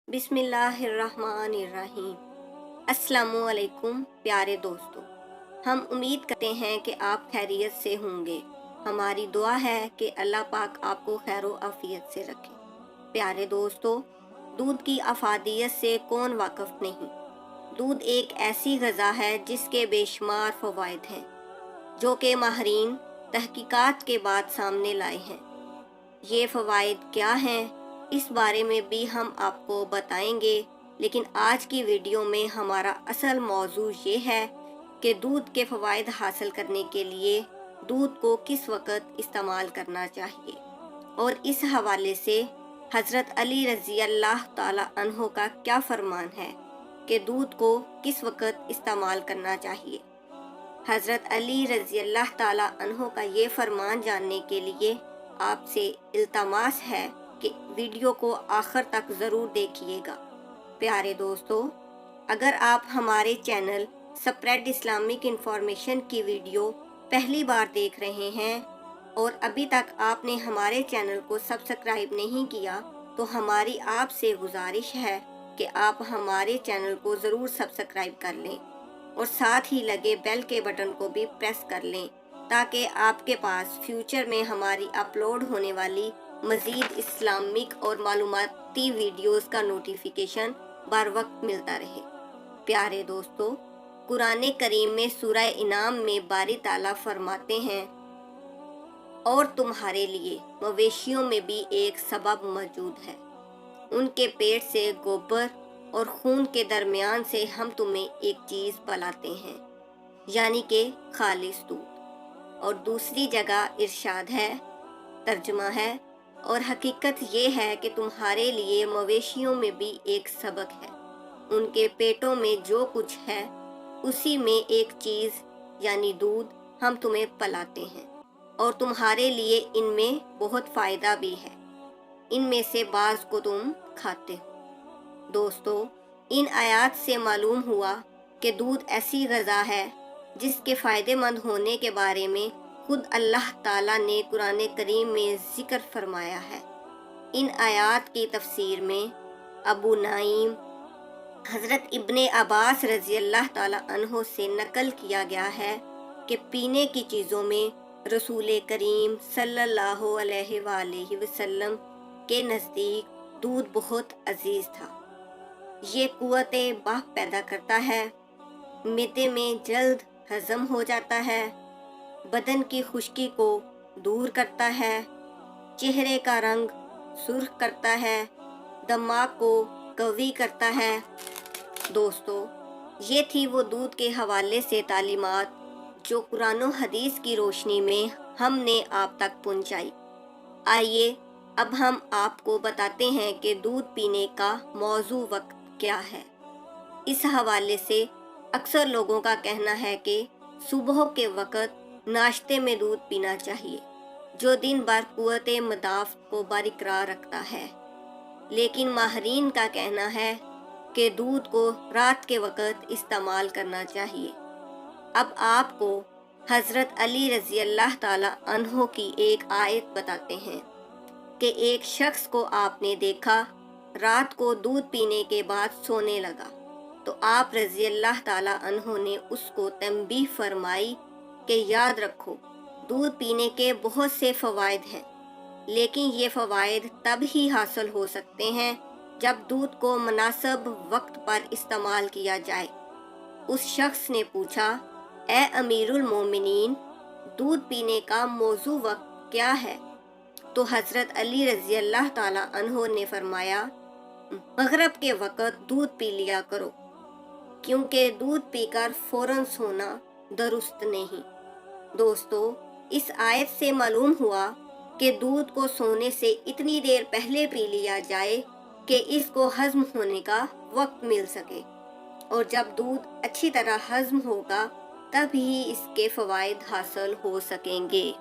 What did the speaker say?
बिस्मिल्लाहिर्रहमानिर्रहीम। अस्सलामुअलैकुम प्यारे दोस्तों, हम उम्मीद करते हैं कि आप खैरियत से होंगे। हमारी दुआ है कि अल्लाह पाक आपको खैर आफियत से रखे। प्यारे दोस्तों, दूध की अफादियत से कौन वाकिफ़ नहीं। दूध एक ऐसी ग़ज़ा है जिसके बेशुमार फ़वाइद हैं, जो कि माहिरीन तहकीकात के बाद सामने लाए हैं। ये फ़वाइद क्या हैं, इस बारे में भी हम आपको बताएंगे, लेकिन आज की वीडियो में हमारा असल मौजू ये है कि दूध के फ़वाइद हासिल करने के लिए दूध को किस वक़्त इस्तेमाल करना चाहिए। और इस हवाले से हज़रत अली रज़ी अल्लाह ताला अन्हो का क्या फरमान है कि दूध को किस वक़्त इस्तेमाल करना चाहिए। हज़रत अली रज़ी अल्लाह ताला अन्हो का ये फरमान जानने के लिए आपसे इल्तमास है कि वीडियो को आखिर तक ज़रूर देखिएगा। प्यारे दोस्तों, अगर आप हमारे चैनल स्प्रेड इस्लामिक इंफॉर्मेशन की वीडियो पहली बार देख रहे हैं और अभी तक आपने हमारे चैनल को सब्सक्राइब नहीं किया, तो हमारी आपसे गुजारिश है कि आप हमारे चैनल को ज़रूर सब्सक्राइब कर लें और साथ ही लगे बेल के बटन को भी प्रेस कर लें, ताकि आपके पास फ्यूचर में हमारी अपलोड होने वाली मज़ीद इस्लामिक और मालूमाती वीडियोस का नोटिफिकेशन बर वक्त मिलता रहे। प्यारे दोस्तों, कुरान करीम में सूरह इनाम में बारी ताला फरमाते हैं, और तुम्हारे लिए मवेशियों में भी एक सबब मौजूद है। उनके पेट से गोबर और खून के दरमियान से हम तुम्हें एक चीज़ पलाते हैं, यानी कि खालिस दूध। और दूसरी जगह इरशाद है, तर्जुमा है, और हकीकत ये है कि तुम्हारे लिए मवेशियों में भी एक सबक है। उनके पेटों में जो कुछ है उसी में एक चीज़ यानी दूध हम तुम्हें पलाते हैं, और तुम्हारे लिए इनमें बहुत फ़ायदा भी है। इनमें से बाज़ को तुम खाते हो। दोस्तों, इन आयात से मालूम हुआ कि दूध ऐसी ग़ज़ा है जिसके फ़ायदेमंद होने के बारे में खुद अल्लाह ताला ने कुरान करीम में ज़िक्र फरमाया है। इन आयात की तफसीर में अबू नाइम हज़रत इब्ने अब्बास रज़ी अल्लाह ताला अन्हो से नकल किया गया है कि पीने की चीज़ों में रसूल करीम सल्लल्लाहु अलैहि वसल्लम के नज़दीक दूध बहुत अजीज़ था। ये क़ुव्वते बाह पैदा करता है, मिदे में जल्द हज़म हो जाता है, बदन की खुश्की को दूर करता है, चेहरे का रंग सुर्ख करता है, दिमाग को कवी करता है। दोस्तों, ये थी वो दूध के हवाले से तालीमात जो कुरान और हदीस की रोशनी में हमने आप तक पहुंचाई। आइए अब हम आपको बताते हैं कि दूध पीने का मौजू वक्त क्या है। इस हवाले से अक्सर लोगों का कहना है कि सुबह के वक़्त नाश्ते में दूध पीना चाहिए, जो दिन भर क़ुव्वते मदाफ़ को बरकरार रखता है। लेकिन माहिरीन का कहना है कि दूध को रात के वक़्त इस्तेमाल करना चाहिए। अब आपको हज़रत अली रज़ी अल्लाह ताला अन्हो की एक आयत बताते हैं कि एक शख्स को आपने देखा रात को दूध पीने के बाद सोने लगा, तो आप रज़ी अल्लाह ताला अन्हो ने उसको तंबीह फरमाई कि याद रखो, दूध पीने के बहुत से फ़वाइद हैं, लेकिन ये फ़वाइद तब ही हासिल हो सकते हैं जब दूध को मुनासिब वक्त पर इस्तेमाल किया जाए। उस शख्स ने पूछा, ए अमीरुल मोमिनीन, दूध पीने का मौजू वक्त क्या है? तो हज़रत अली रज़ी अल्लाह ताला अन्हो ने फरमाया, मग़रिब के वक़्त दूध पी लिया करो, क्योंकि दूध पीकर फ़ौरन सोना दुरुस्त नहीं। दोस्तों, इस आयत से मालूम हुआ कि दूध को सोने से इतनी देर पहले पी लिया जाए कि इसको हज़म होने का वक्त मिल सके, और जब दूध अच्छी तरह हज़म होगा तब ही इसके फ़वाइद हासिल हो सकेंगे।